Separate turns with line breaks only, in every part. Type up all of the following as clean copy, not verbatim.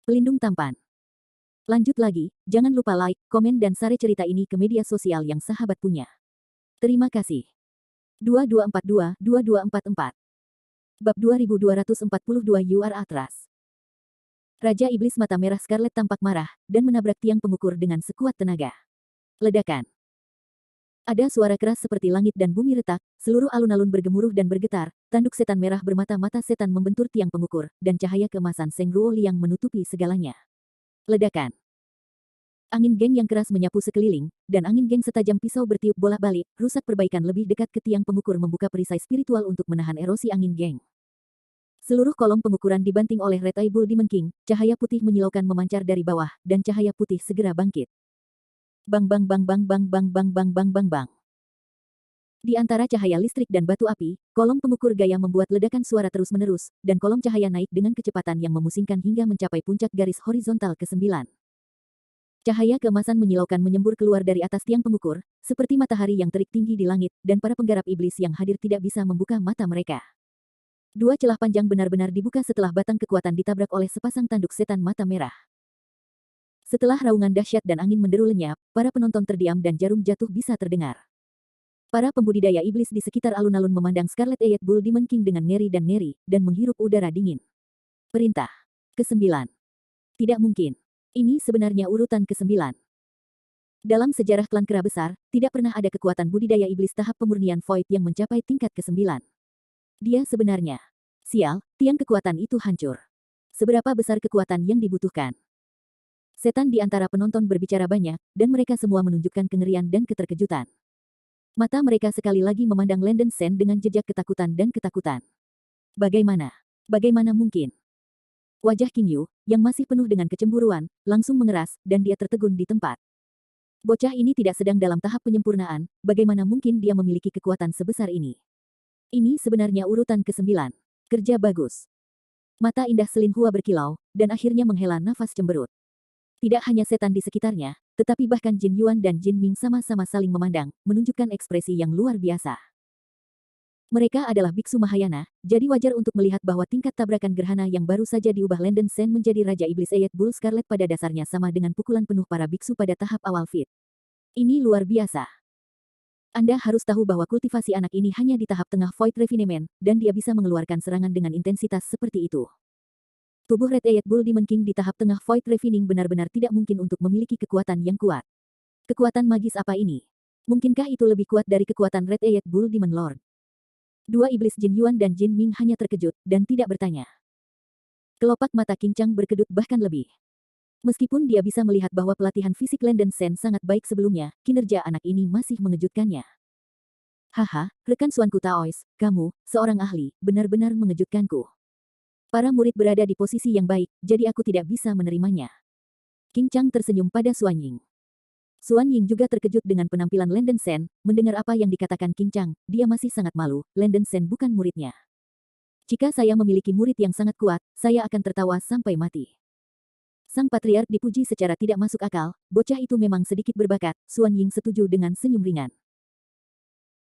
Pelindung tampan. Lanjut lagi, jangan lupa like, komen dan share cerita ini ke media sosial yang sahabat punya. Terima kasih. 2242-2244 Bab 2242 You Are Atras. Raja Iblis Mata Merah Scarlet tampak marah, dan menabrak tiang pengukur dengan sekuat tenaga. Ledakan. Ada suara keras seperti langit dan bumi retak, seluruh alun-alun bergemuruh dan bergetar, tanduk setan merah bermata-mata setan membentur tiang pengukur, dan cahaya keemasan Seng Ruo Liang menutupi segalanya. Ledakan. Angin geng yang keras menyapu sekeliling, dan angin geng setajam pisau bertiup bolak-balik, rusak perbaikan lebih dekat ke tiang pengukur membuka perisai spiritual untuk menahan erosi angin geng. Seluruh kolom pengukuran dibanting oleh Red Eye Bull Demon King, cahaya putih menyilaukan memancar dari bawah, dan cahaya putih segera bangkit. Bang bang bang bang bang bang bang bang bang bang bang. Di antara cahaya listrik dan batu api, kolom pengukur gaya membuat ledakan suara terus-menerus, dan kolom cahaya naik dengan kecepatan yang memusingkan hingga mencapai puncak garis horizontal ke-9. Cahaya keemasan menyilaukan menyembur keluar dari atas tiang pengukur, seperti matahari yang terik tinggi di langit, dan para penggarap iblis yang hadir tidak bisa membuka mata mereka. Dua celah panjang benar-benar dibuka setelah batang kekuatan ditabrak oleh sepasang tanduk setan mata merah. Setelah raungan dahsyat dan angin menderu lenyap, para penonton terdiam dan jarum jatuh bisa terdengar. Para pembudidaya iblis di sekitar alun-alun memandang Scarlet Eyed Bull Demon King dengan ngeri dan menghirup udara dingin. Perintah. Ke-9. Tidak mungkin. Ini sebenarnya urutan ke-9. Dalam sejarah klan kera besar, tidak pernah ada kekuatan budidaya iblis tahap pemurnian Void yang mencapai tingkat ke-9. Dia sebenarnya. Sial, tiang kekuatan itu hancur. Seberapa besar kekuatan yang dibutuhkan? Setan di antara penonton berbicara banyak, dan mereka semua menunjukkan kengerian dan keterkejutan. Mata mereka sekali lagi memandang Landen Sen dengan jejak ketakutan dan ketakutan. Bagaimana? Bagaimana mungkin? Wajah King Yu, yang masih penuh dengan kecemburuan, langsung mengeras, dan dia tertegun di tempat. Bocah ini tidak sedang dalam tahap penyempurnaan, bagaimana mungkin dia memiliki kekuatan sebesar ini? Ini sebenarnya urutan ke-9. Kerja bagus. Mata indah Selin Hua berkilau, dan akhirnya menghela nafas cemberut. Tidak hanya setan di sekitarnya, tetapi bahkan Jin Yuan dan Jin Ming sama-sama saling memandang, menunjukkan ekspresi yang luar biasa. Mereka adalah biksu Mahayana, jadi wajar untuk melihat bahwa tingkat tabrakan gerhana yang baru saja diubah Landen Sen menjadi Raja Iblis Eyed Bull Scarlet pada dasarnya sama dengan pukulan penuh para biksu pada tahap awal fit. Ini luar biasa. Anda harus tahu bahwa kultivasi anak ini hanya di tahap tengah Void Refinement, dan dia bisa mengeluarkan serangan dengan intensitas seperti itu. Tubuh Red Eyed Bull Demon King di tahap tengah Void Refining benar-benar tidak mungkin untuk memiliki kekuatan yang kuat. Kekuatan magis apa ini? Mungkinkah itu lebih kuat dari kekuatan Red Eyed Bull Demon Lord? Dua iblis Jin Yuan dan Jin Ming hanya terkejut, dan tidak bertanya. Kelopak mata King Chang berkedut bahkan lebih. Meskipun dia bisa melihat bahwa pelatihan fisik Landen Sen sangat baik sebelumnya, kinerja anak ini masih mengejutkannya. Haha, rekan Suanku Taois, kamu, seorang ahli, benar-benar mengejutkanku. Para murid berada di posisi yang baik, jadi aku tidak bisa menerimanya. King Chang tersenyum pada Suan Ying. Suan Ying juga terkejut dengan penampilan Landen Sen, mendengar apa yang dikatakan King Chang, dia masih sangat malu, Landen Sen bukan muridnya. Jika saya memiliki murid yang sangat kuat, saya akan tertawa sampai mati. Sang patriark dipuji secara tidak masuk akal, bocah itu memang sedikit berbakat, Suan Ying setuju dengan senyum ringan.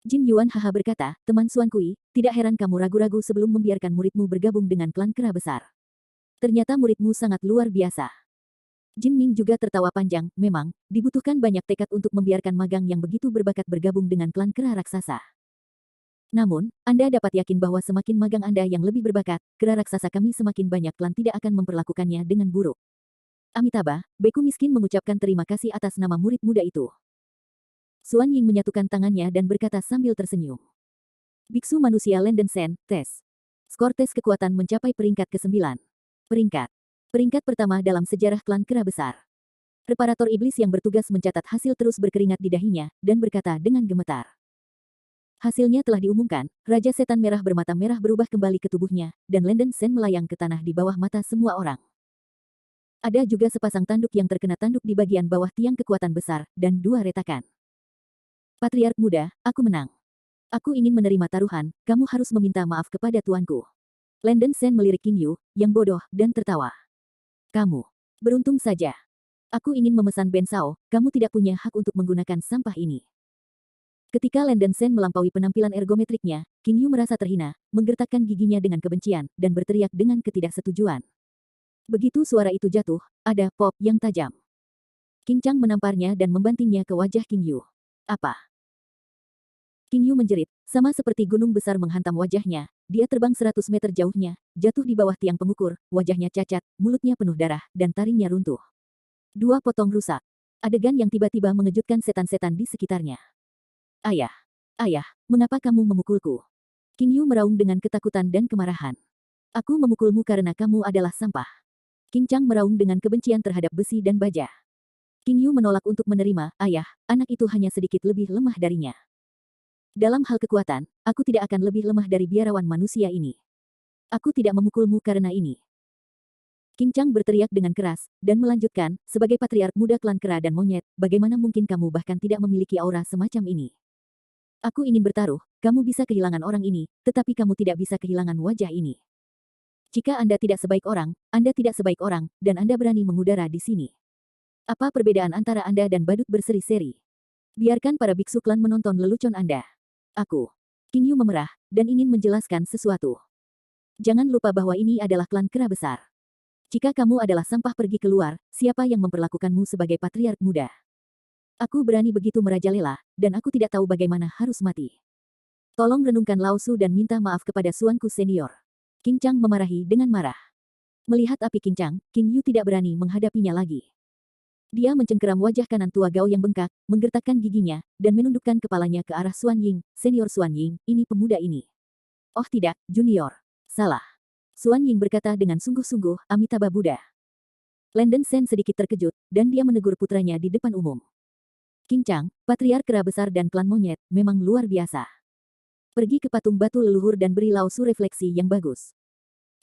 Jin Yuan haha berkata, teman Suan Kui, tidak heran kamu ragu-ragu sebelum membiarkan muridmu bergabung dengan klan kera besar. Ternyata muridmu sangat luar biasa. Jin Ming juga tertawa panjang, memang, dibutuhkan banyak tekad untuk membiarkan magang yang begitu berbakat bergabung dengan klan kera raksasa. Namun, Anda dapat yakin bahwa semakin magang Anda yang lebih berbakat, kera raksasa kami semakin banyak klan tidak akan memperlakukannya dengan buruk. Amitabha, beku miskin mengucapkan terima kasih atas nama murid muda itu. Suan Ying menyatukan tangannya dan berkata sambil tersenyum. Biksu manusia Landen Sen, tes. Skor tes kekuatan mencapai peringkat ke-9. Peringkat pertama dalam sejarah klan kera besar. Reparator iblis yang bertugas mencatat hasil terus berkeringat di dahinya, dan berkata dengan gemetar. Hasilnya telah diumumkan, Raja Setan Merah bermata merah berubah kembali ke tubuhnya, dan Landen Sen melayang ke tanah di bawah mata semua orang. Ada juga sepasang tanduk yang terkena tanduk di bagian bawah tiang kekuatan besar, dan dua retakan. Patriark muda, aku menang. Aku ingin menerima taruhan, kamu harus meminta maaf kepada tuanku. Landen Sen melirik King Yu, yang bodoh, dan tertawa. Kamu. Beruntung saja. Aku ingin memesan bensao, kamu tidak punya hak untuk menggunakan sampah ini. Ketika Landen Sen melampaui penampilan ergometriknya, King Yu merasa terhina, menggertakkan giginya dengan kebencian, dan berteriak dengan ketidaksetujuan. Begitu suara itu jatuh, ada pop yang tajam. King Chang menamparnya dan membantingnya ke wajah King Yu. Apa? King Yu menjerit, sama seperti gunung besar menghantam wajahnya. Dia terbang 100 meter jauhnya, jatuh di bawah tiang pengukur, wajahnya cacat, mulutnya penuh darah, dan taringnya runtuh. Dua potong rusak. Adegan yang tiba-tiba mengejutkan setan-setan di sekitarnya. Ayah, ayah, mengapa kamu memukulku? King Yu meraung dengan ketakutan dan kemarahan. Aku memukulmu karena kamu adalah sampah. King Chang meraung dengan kebencian terhadap besi dan baja. King Yu menolak untuk menerima, ayah, anak itu hanya sedikit lebih lemah darinya. Dalam hal kekuatan, aku tidak akan lebih lemah dari biarawan manusia ini. Aku tidak memukulmu karena ini. King Chang berteriak dengan keras, dan melanjutkan, sebagai patriark muda klan kera dan monyet, bagaimana mungkin kamu bahkan tidak memiliki aura semacam ini? Aku ingin bertaruh, kamu bisa kehilangan orang ini, tetapi kamu tidak bisa kehilangan wajah ini. Jika Anda tidak sebaik orang, Anda tidak sebaik orang, dan Anda berani mengudara di sini. Apa perbedaan antara Anda dan badut berseri-seri? Biarkan para biksu klan menonton lelucon Anda. Aku. King Yu memerah, dan ingin menjelaskan sesuatu. Jangan lupa bahwa ini adalah klan kera besar. Jika kamu adalah sampah pergi keluar, siapa yang memperlakukanmu sebagai patriark muda? Aku berani begitu merajalela, dan aku tidak tahu bagaimana harus mati. Tolong renungkan Lao Su dan minta maaf kepada suanku senior. King Chang memarahi dengan marah. Melihat api King Chang, King Yu tidak berani menghadapinya lagi. Dia mencengkeram wajah kanan tua Gao yang bengkak, menggertakkan giginya, dan menundukkan kepalanya ke arah Xuan Ying, senior Xuan Ying, ini pemuda ini. Oh tidak, junior. Salah. Xuan Ying berkata dengan sungguh-sungguh, Amitabha Buddha. Landen Sen sedikit terkejut, dan dia menegur putranya di depan umum. King Chang, patriark kera besar dan klan monyet, memang luar biasa. Pergi ke patung batu leluhur dan beri Lao Su refleksi yang bagus.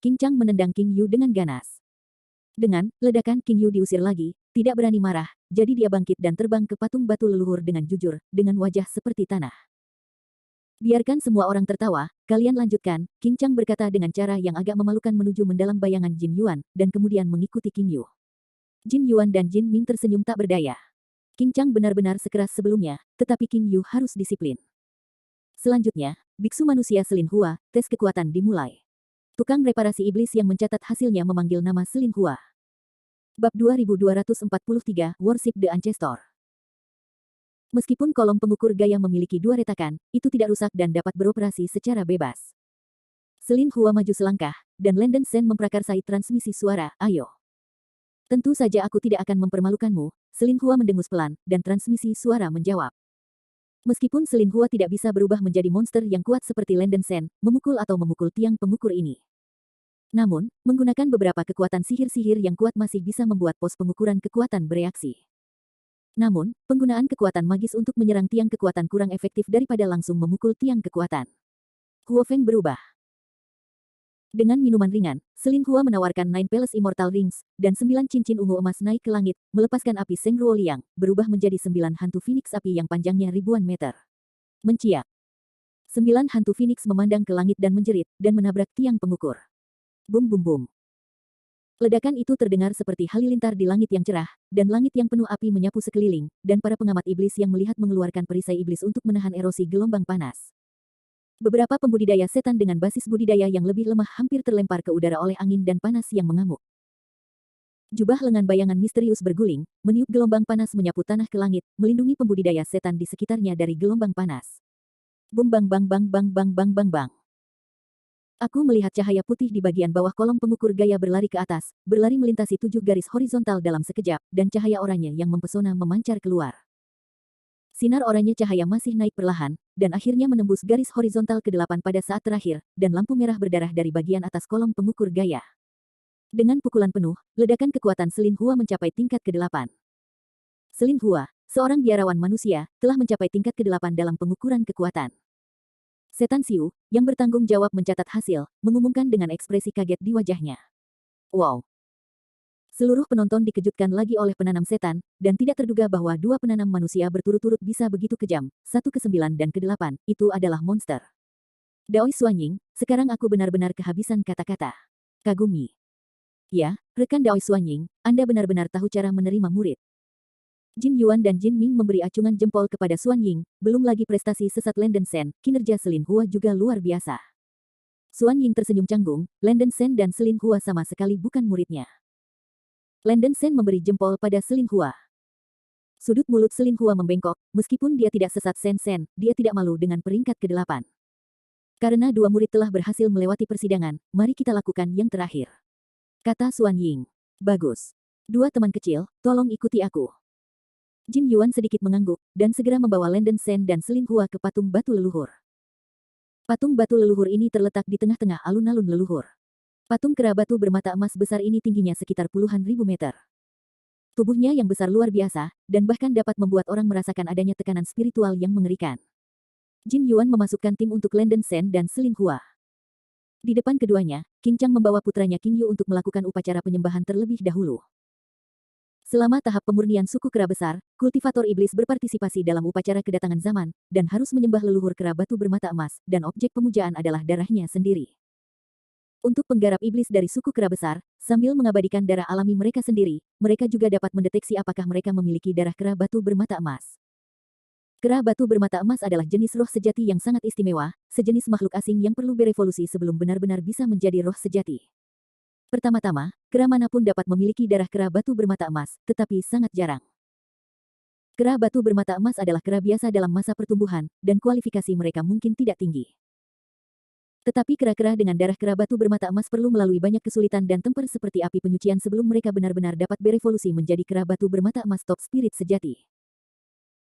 King Chang menendang King Yu dengan ganas. Dengan ledakan King Yu diusir lagi, tidak berani marah, jadi dia bangkit dan terbang ke patung batu leluhur dengan jujur, dengan wajah seperti tanah. Biarkan semua orang tertawa, kalian lanjutkan, King Chang berkata dengan cara yang agak memalukan menuju mendalam bayangan Jin Yuan, dan kemudian mengikuti King Yu. Jin Yuan dan Jin Ming tersenyum tak berdaya. King Chang benar-benar sekeras sebelumnya, tetapi King Yu harus disiplin. Selanjutnya, biksu manusia Selin Hua, tes kekuatan dimulai. Tukang reparasi iblis yang mencatat hasilnya memanggil nama Selin Hua. Bab 2243, Worship the Ancestor. Meskipun kolom pengukur gaya memiliki dua retakan, itu tidak rusak dan dapat beroperasi secara bebas. Selin Hua maju selangkah, dan Landen Sen memprakarsai transmisi suara, ayo. Tentu saja aku tidak akan mempermalukanmu, Selin Hua mendengus pelan, dan transmisi suara menjawab. Meskipun Selin Hua tidak bisa berubah menjadi monster yang kuat seperti Landen Sen, memukul atau memukul tiang pengukur ini. Namun, menggunakan beberapa kekuatan sihir-sihir yang kuat masih bisa membuat pos pengukuran kekuatan bereaksi. Namun, penggunaan kekuatan magis untuk menyerang tiang kekuatan kurang efektif daripada langsung memukul tiang kekuatan. Huo Feng berubah. Dengan minuman ringan, Selin Hua menawarkan Nine Palace Immortal Rings, dan 9 cincin ungu emas naik ke langit, melepaskan api Seng Ruo Liang, berubah menjadi 9 hantu Phoenix api yang panjangnya ribuan meter. Menciak. 9 hantu Phoenix memandang ke langit dan menjerit, dan menabrak tiang pengukur. Bum bum bum. Ledakan itu terdengar seperti halilintar di langit yang cerah, dan langit yang penuh api menyapu sekeliling, dan para pengamat iblis yang melihat mengeluarkan perisai iblis untuk menahan erosi gelombang panas. Beberapa pembudidaya setan dengan basis budidaya yang lebih lemah hampir terlempar ke udara oleh angin dan panas yang mengamuk. Jubah lengan bayangan misterius berguling, meniup gelombang panas menyapu tanah ke langit, melindungi pembudidaya setan di sekitarnya dari gelombang panas. Bum bang bang bang bang bang bang bang bang. Aku melihat cahaya putih di bagian bawah kolom pengukur gaya berlari ke atas, berlari melintasi 7 garis horizontal dalam sekejap, dan cahaya oranye yang mempesona memancar keluar. Sinar oranye cahaya masih naik perlahan, dan akhirnya menembus garis horizontal ke-8 pada saat terakhir, dan lampu merah berdarah dari bagian atas kolom pengukur gaya. Dengan pukulan penuh, ledakan kekuatan Selin Hua mencapai tingkat ke-8. Selin Hua, seorang biarawan manusia, telah mencapai tingkat ke-8 dalam pengukuran kekuatan. Setan Siu, yang bertanggung jawab mencatat hasil, mengumumkan dengan ekspresi kaget di wajahnya. Wow! Seluruh penonton dikejutkan lagi oleh penanam setan, dan tidak terduga bahwa dua penanam manusia berturut-turut bisa begitu kejam, satu ke-9 dan ke-8, itu adalah monster. Daoi Xuanying, sekarang aku benar-benar kehabisan kata-kata. Kagumi. Ya, rekan Daoi Xuanying, Anda benar-benar tahu cara menerima murid. Jin Yuan dan Jin Ming memberi acungan jempol kepada Xuan Ying, belum lagi prestasi sesat Landen Sen, kinerja Selin Hua juga luar biasa. Xuan Ying tersenyum canggung, Landen Sen dan Selin Hua sama sekali bukan muridnya. Landen Sen memberi jempol pada Selin Hua. Sudut mulut Selin Hua membengkok, meskipun dia tidak sesat Sen, dia tidak malu dengan peringkat ke-8. Karena dua murid telah berhasil melewati persidangan, mari kita lakukan yang terakhir. Kata Xuan Ying. Bagus. Dua teman kecil, tolong ikuti aku. Jin Yuan sedikit mengangguk, dan segera membawa Landen Sen dan Selin Hua ke patung batu leluhur. Patung batu leluhur ini terletak di tengah-tengah alun-alun leluhur. Patung kera batu bermata emas besar ini tingginya sekitar puluhan ribu meter. Tubuhnya yang besar luar biasa, dan bahkan dapat membuat orang merasakan adanya tekanan spiritual yang mengerikan. Jin Yuan memasukkan tim untuk Landen Sen dan Selin Hua. Di depan keduanya, Qing Chang membawa putranya Qing Yu untuk melakukan upacara penyembahan terlebih dahulu. Selama tahap pemurnian suku kera besar, kultivator iblis berpartisipasi dalam upacara kedatangan zaman, dan harus menyembah leluhur kera batu bermata emas, dan objek pemujaan adalah darahnya sendiri. Untuk penggarap iblis dari suku kera besar, sambil mengabadikan darah alami mereka sendiri, mereka juga dapat mendeteksi apakah mereka memiliki darah kera batu bermata emas. Kera batu bermata emas adalah jenis roh sejati yang sangat istimewa, sejenis makhluk asing yang perlu berevolusi sebelum benar-benar bisa menjadi roh sejati. Pertama-tama, kera manapun dapat memiliki darah kera batu bermata emas, tetapi sangat jarang. Kera batu bermata emas adalah kera biasa dalam masa pertumbuhan, dan kualifikasi mereka mungkin tidak tinggi. Tetapi kera-kera dengan darah kera batu bermata emas perlu melalui banyak kesulitan dan temper seperti api penyucian sebelum mereka benar-benar dapat berevolusi menjadi kera batu bermata emas top spirit sejati.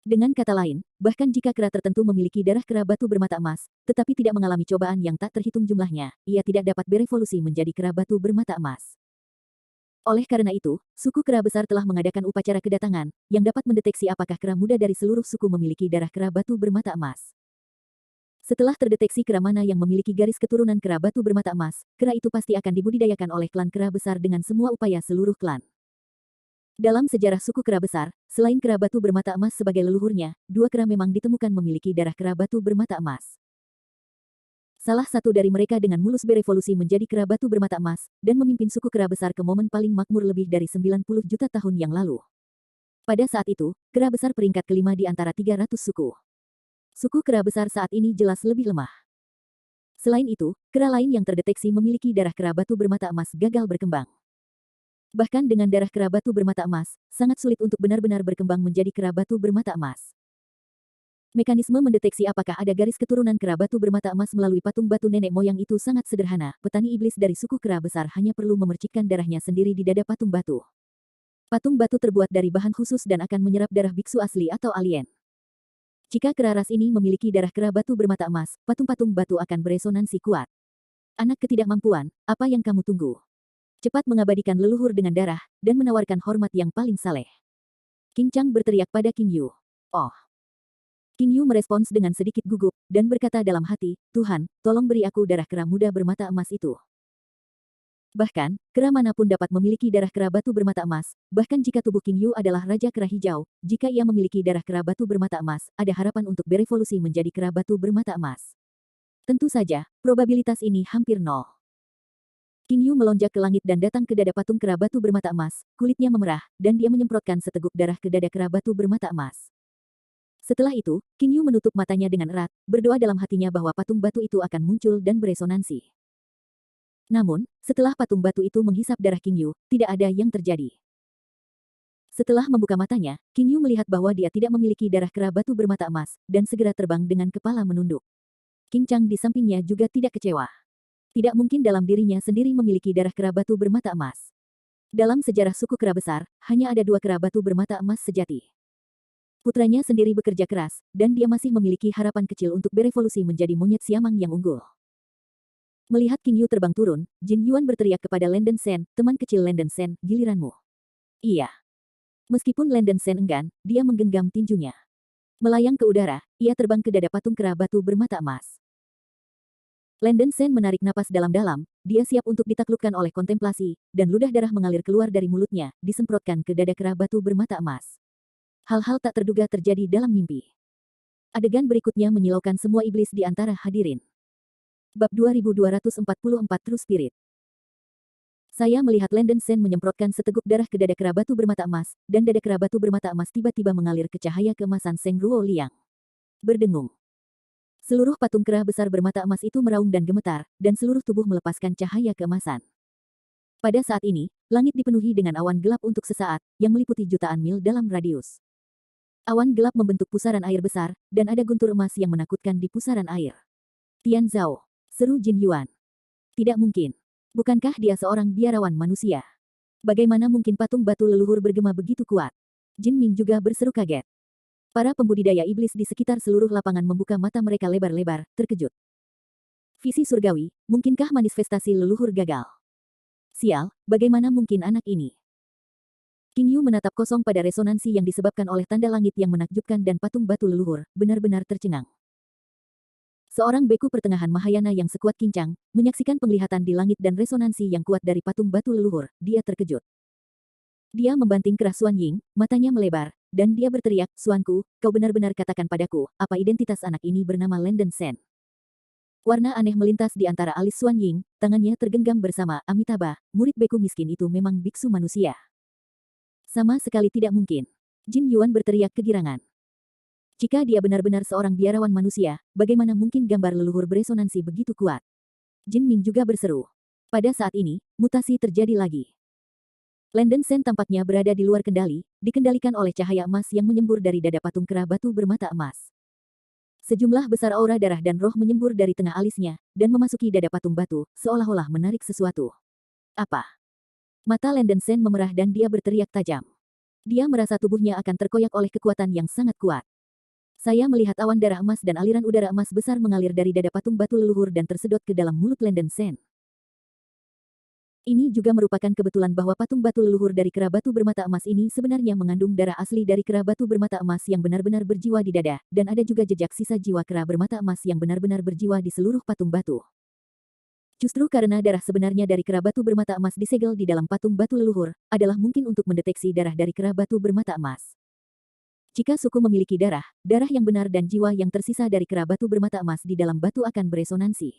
Dengan kata lain, bahkan jika kera tertentu memiliki darah kera batu bermata emas, tetapi tidak mengalami cobaan yang tak terhitung jumlahnya, ia tidak dapat berevolusi menjadi kera batu bermata emas. Oleh karena itu, suku kera besar telah mengadakan upacara kedatangan, yang dapat mendeteksi apakah kera muda dari seluruh suku memiliki darah kera batu bermata emas. Setelah terdeteksi kera mana yang memiliki garis keturunan kera batu bermata emas, kera itu pasti akan dibudidayakan oleh klan kera besar dengan semua upaya seluruh klan. Dalam sejarah suku kera besar, selain kera batu bermata emas sebagai leluhurnya, dua kera memang ditemukan memiliki darah kera batu bermata emas. Salah satu dari mereka dengan mulus berevolusi menjadi kera batu bermata emas, dan memimpin suku kera besar ke momen paling makmur lebih dari 90 juta tahun yang lalu. Pada saat itu, kera besar peringkat kelima di antara 300 suku. Suku kera besar saat ini jelas lebih lemah. Selain itu, kera lain yang terdeteksi memiliki darah kera batu bermata emas gagal berkembang. Bahkan dengan darah kera batu bermata emas, sangat sulit untuk benar-benar berkembang menjadi kera batu bermata emas. Mekanisme mendeteksi apakah ada garis keturunan kera batu bermata emas melalui patung batu nenek moyang itu sangat sederhana. Petani iblis dari suku kera besar hanya perlu memercikkan darahnya sendiri di dada patung batu. Patung batu terbuat dari bahan khusus dan akan menyerap darah biksu asli atau alien. Jika kera ras ini memiliki darah kera batu bermata emas, patung-patung batu akan beresonansi kuat. Anak ketidakmampuan, apa yang kamu tunggu? Cepat mengabadikan leluhur dengan darah, dan menawarkan hormat yang paling saleh. Qing Chang berteriak pada Qing Yu. Oh. Qing Yu merespons dengan sedikit gugup, dan berkata dalam hati, Tuhan, tolong beri aku darah kera muda bermata emas itu. Bahkan, kera manapun dapat memiliki darah kera batu bermata emas, bahkan jika tubuh Qing Yu adalah Raja Kera Hijau, jika ia memiliki darah kera batu bermata emas, ada harapan untuk berevolusi menjadi kera batu bermata emas. Tentu saja, probabilitas ini hampir nol. Qing Yu melonjak ke langit dan datang ke dada patung kera batu bermata emas, kulitnya memerah, dan dia menyemprotkan seteguk darah ke dada kera batu bermata emas. Setelah itu, Qing Yu menutup matanya dengan erat, berdoa dalam hatinya bahwa patung batu itu akan muncul dan beresonansi. Namun, setelah patung batu itu menghisap darah Qing Yu, tidak ada yang terjadi. Setelah membuka matanya, Qing Yu melihat bahwa dia tidak memiliki darah kera batu bermata emas, dan segera terbang dengan kepala menunduk. Qing Chang di sampingnya juga tidak kecewa. Tidak mungkin dalam dirinya sendiri memiliki darah kera batu bermata emas. Dalam sejarah suku kera besar, hanya ada dua kera batu bermata emas sejati. Putranya sendiri bekerja keras, dan dia masih memiliki harapan kecil untuk berevolusi menjadi monyet siamang yang unggul. Melihat Qing Yu terbang turun, Jin Yuan berteriak kepada Landen Sen, teman kecil Landen Sen, giliranmu. Iya. Meskipun Landen Sen enggan, dia menggenggam tinjunya. Melayang ke udara, ia terbang ke dada patung kera batu bermata emas. Landen Sen menarik napas dalam-dalam, dia siap untuk ditaklukkan oleh kontemplasi, dan ludah darah mengalir keluar dari mulutnya, disemprotkan ke dada kera batu bermata emas. Hal-hal tak terduga terjadi dalam mimpi. Adegan berikutnya menyilaukan semua iblis di antara hadirin. Bab 2244 True Spirit. Saya melihat Landen Sen menyemprotkan seteguk darah ke dada kera batu bermata emas, dan dada kera batu bermata emas tiba-tiba mengalir ke cahaya keemasan Seng Ruo Liang. Berdengung. Seluruh patung kera besar bermata emas itu meraung dan gemetar, dan seluruh tubuh melepaskan cahaya keemasan. Pada saat ini, langit dipenuhi dengan awan gelap untuk sesaat, yang meliputi jutaan mil dalam radius. Awan gelap membentuk pusaran air besar, dan ada guntur emas yang menakutkan di pusaran air. Tian Zhao, seru Jin Yuan. Tidak mungkin. Bukankah dia seorang biarawan manusia? Bagaimana mungkin patung batu leluhur bergema begitu kuat? Jin Ming juga berseru kaget. Para pembudidaya iblis di sekitar seluruh lapangan membuka mata mereka lebar-lebar, terkejut. Visi surgawi, mungkinkah manifestasi leluhur gagal? Sial, bagaimana mungkin anak ini? King Yu menatap kosong pada resonansi yang disebabkan oleh tanda langit yang menakjubkan dan patung batu leluhur, benar-benar tercengang. Seorang beku pertengahan Mahayana yang sekuat Kincang, menyaksikan penglihatan di langit dan resonansi yang kuat dari patung batu leluhur, dia terkejut. Dia membanting keras Suan Ying, matanya melebar, dan dia berteriak, "Suanku, kau benar-benar katakan padaku, apa identitas anak ini bernama Landen Sen?" Warna aneh melintas di antara alis Suan Ying, tangannya tergenggam bersama Amitabha, murid beku miskin itu memang biksu manusia. Sama sekali tidak mungkin. Jin Yuan berteriak kegirangan. Jika dia benar-benar seorang biarawan manusia, bagaimana mungkin gambar leluhur beresonansi begitu kuat? Jin Ming juga berseru. Pada saat ini, mutasi terjadi lagi. Landen Sen tampaknya berada di luar kendali, dikendalikan oleh cahaya emas yang menyembur dari dada patung kera batu bermata emas. Sejumlah besar aura darah dan roh menyembur dari tengah alisnya, dan memasuki dada patung batu, seolah-olah menarik sesuatu. Apa? Mata Landen Sen memerah dan dia berteriak tajam. Dia merasa tubuhnya akan terkoyak oleh kekuatan yang sangat kuat. Saya melihat awan darah emas dan aliran udara emas besar mengalir dari dada patung batu leluhur dan tersedot ke dalam mulut Landen Sen. Ini juga merupakan kebetulan bahwa patung batu leluhur dari kera batu bermata emas ini sebenarnya mengandung darah asli dari kera batu bermata emas yang benar-benar berjiwa di dada, dan ada juga jejak sisa jiwa kera bermata emas yang benar-benar berjiwa di seluruh patung batu. Justru karena darah sebenarnya dari kera batu bermata emas disegel di dalam patung batu leluhur, adalah mungkin untuk mendeteksi darah dari kera batu bermata emas. Jika suku memiliki darah, darah yang benar dan jiwa yang tersisa dari kera batu bermata emas di dalam batu akan beresonansi.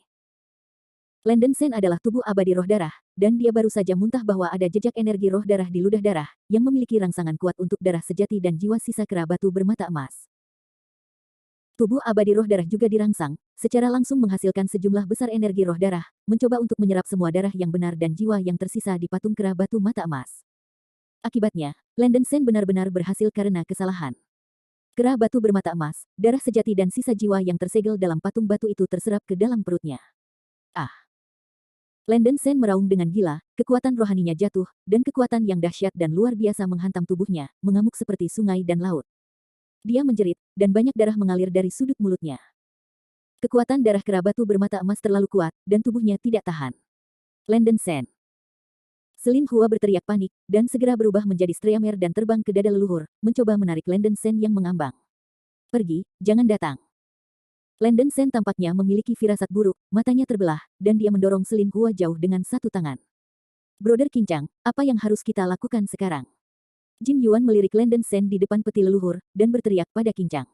Landen Sen adalah tubuh abadi roh darah, dan dia baru saja muntah bahwa ada jejak energi roh darah di ludah darah, yang memiliki rangsangan kuat untuk darah sejati dan jiwa sisa kera batu bermata emas. Tubuh abadi roh darah juga dirangsang, secara langsung menghasilkan sejumlah besar energi roh darah, mencoba untuk menyerap semua darah yang benar dan jiwa yang tersisa di patung kera batu mata emas. Akibatnya, Landen Sen benar-benar berhasil karena kesalahan. Kera batu bermata emas, darah sejati dan sisa jiwa yang tersegel dalam patung batu itu terserap ke dalam perutnya. Ah! Landen Sen meraung dengan gila, kekuatan rohaninya jatuh, dan kekuatan yang dahsyat dan luar biasa menghantam tubuhnya, mengamuk seperti sungai dan laut. Dia menjerit, dan banyak darah mengalir dari sudut mulutnya. Kekuatan darah kera batu bermata emas terlalu kuat, dan tubuhnya tidak tahan. Landen Sen. Selin Hua berteriak panik, dan segera berubah menjadi streamer dan terbang ke dada leluhur, mencoba menarik Landen Sen yang mengambang. Pergi, jangan datang. Landen Sen tampaknya memiliki firasat buruk, matanya terbelah, dan dia mendorong Selin Hua jauh dengan satu tangan. Brother Kincang, apa yang harus kita lakukan sekarang? Jin Yuan melirik Landen Sen di depan peti leluhur, dan berteriak pada Kincang.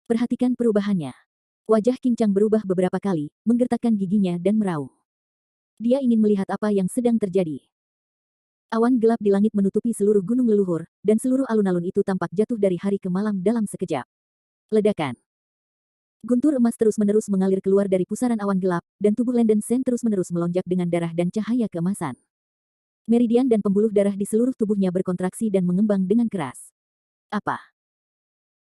Perhatikan perubahannya. Wajah Kincang berubah beberapa kali, menggertakkan giginya dan meraung. Dia ingin melihat apa yang sedang terjadi. Awan gelap di langit menutupi seluruh gunung leluhur, dan seluruh alun-alun itu tampak jatuh dari hari ke malam dalam sekejap. Ledakan. Guntur emas terus-menerus mengalir keluar dari pusaran awan gelap, dan tubuh Landen Sen terus-menerus melonjak dengan darah dan cahaya keemasan. Meridian dan pembuluh darah di seluruh tubuhnya berkontraksi dan mengembang dengan keras. Apa?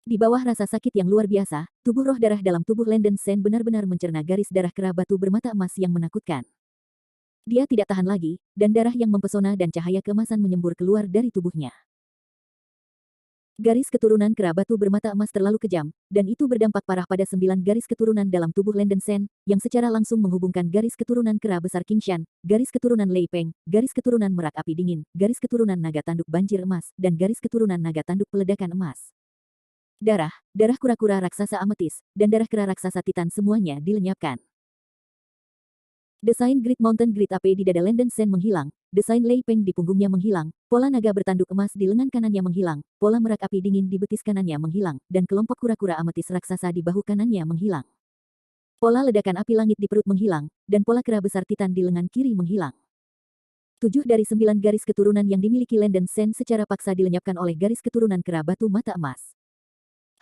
Di bawah rasa sakit yang luar biasa, tubuh roh darah dalam tubuh Landen Sen benar-benar mencerna garis darah kera batu bermata emas yang menakutkan. Dia tidak tahan lagi, dan darah yang mempesona dan cahaya keemasan menyembur keluar dari tubuhnya. Garis keturunan kera batu bermata emas terlalu kejam, dan itu berdampak parah pada 9 garis keturunan dalam tubuh Landen Sen, yang secara langsung menghubungkan garis keturunan kera besar Qingshan, garis keturunan Lei Peng, garis keturunan merak api dingin, garis keturunan naga tanduk banjir emas, dan garis keturunan naga tanduk peledakan emas. Darah kura-kura raksasa ametis, dan darah kera raksasa titan semuanya dilenyapkan. Desain Great Mountain Great AP di dada Landen Sen menghilang, desain Lei Peng di punggungnya menghilang, pola naga bertanduk emas di lengan kanannya menghilang, pola merak api dingin di betis kanannya menghilang, dan kelompok kura-kura ametis raksasa di bahu kanannya menghilang. Pola ledakan api langit di perut menghilang, dan pola kera besar titan di lengan kiri menghilang. 7 dari 9 garis keturunan yang dimiliki Landen Sen secara paksa dilenyapkan oleh garis keturunan kera batu mata emas.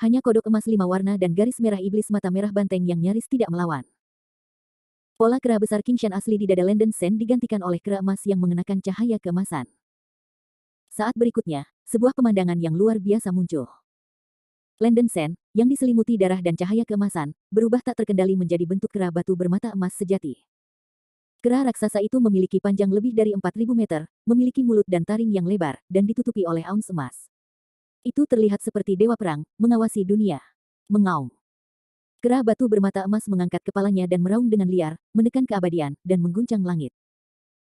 Hanya kodok emas 5 warna dan garis merah iblis mata merah banteng yang nyaris tidak melawan. Pola kera besar Qingshan asli di dada Landen Sen digantikan oleh kera emas yang mengenakan cahaya keemasan. Saat berikutnya, sebuah pemandangan yang luar biasa muncul. Landen Sen, yang diselimuti darah dan cahaya keemasan, berubah tak terkendali menjadi bentuk kera batu bermata emas sejati. Kera raksasa itu memiliki panjang lebih dari 4.000 meter, memiliki mulut dan taring yang lebar, dan ditutupi oleh auns emas. Itu terlihat seperti dewa perang, mengawasi dunia. Mengaum. Kera batu bermata emas mengangkat kepalanya dan meraung dengan liar, menekan keabadian, dan mengguncang langit.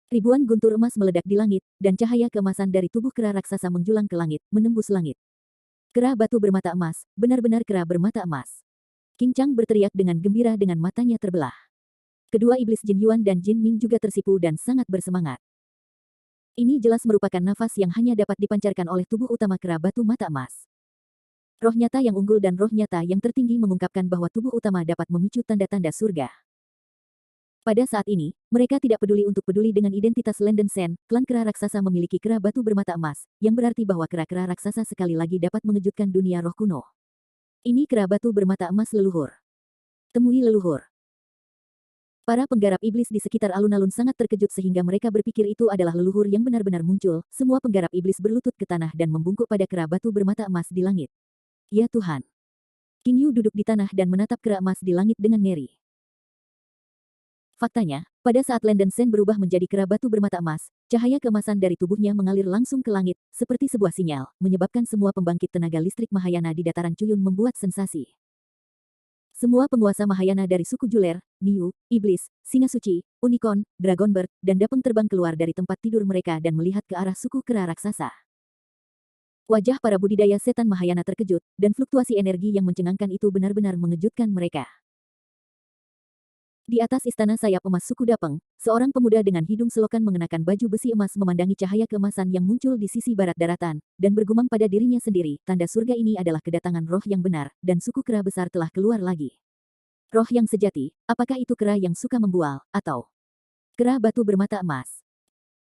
Ribuan guntur emas meledak di langit, dan cahaya keemasan dari tubuh kera raksasa menjulang ke langit, menembus langit. Kera batu bermata emas, benar-benar kera bermata emas. King Chang berteriak dengan gembira dengan matanya terbelah. Kedua iblis Jin Yuan dan Jin Ming juga tersipu dan sangat bersemangat. Ini jelas merupakan nafas yang hanya dapat dipancarkan oleh tubuh utama kera batu mata emas. Roh nyata yang unggul dan roh nyata yang tertinggi mengungkapkan bahwa tubuh utama dapat memicu tanda-tanda surga. Pada saat ini, mereka tidak peduli dengan identitas Landen Sen, klan kera raksasa memiliki kera batu bermata emas, yang berarti bahwa kera-kera raksasa sekali lagi dapat mengejutkan dunia roh kuno. Ini kera batu bermata emas leluhur. Temui leluhur. Para penggarap iblis di sekitar alun-alun sangat terkejut sehingga mereka berpikir itu adalah leluhur yang benar-benar muncul. Semua penggarap iblis berlutut ke tanah dan membungkuk pada kera batu bermata emas di langit. Ya Tuhan. King Yu duduk di tanah dan menatap kera emas di langit dengan ngeri. Faktanya, pada saat Landen Sen berubah menjadi kera batu bermata emas, cahaya keemasan dari tubuhnya mengalir langsung ke langit, seperti sebuah sinyal, menyebabkan semua pembangkit tenaga listrik Mahayana di dataran Cuyun membuat sensasi. Semua penguasa Mahayana dari suku Juler, Niu, Iblis, Singa Suci, Unicorn, Dragon Bird, dan Dapeng terbang keluar dari tempat tidur mereka dan melihat ke arah suku kera raksasa. Wajah para budidaya setan Mahayana terkejut, dan fluktuasi energi yang mencengangkan itu benar-benar mengejutkan mereka. Di atas istana sayap emas suku Dapeng, seorang pemuda dengan hidung selokan mengenakan baju besi emas memandangi cahaya keemasan yang muncul di sisi barat daratan, dan bergumam pada dirinya sendiri, tanda surga ini adalah kedatangan roh yang benar, dan suku kera besar telah keluar lagi. Roh yang sejati, apakah itu kera yang suka membual, atau kera batu bermata emas?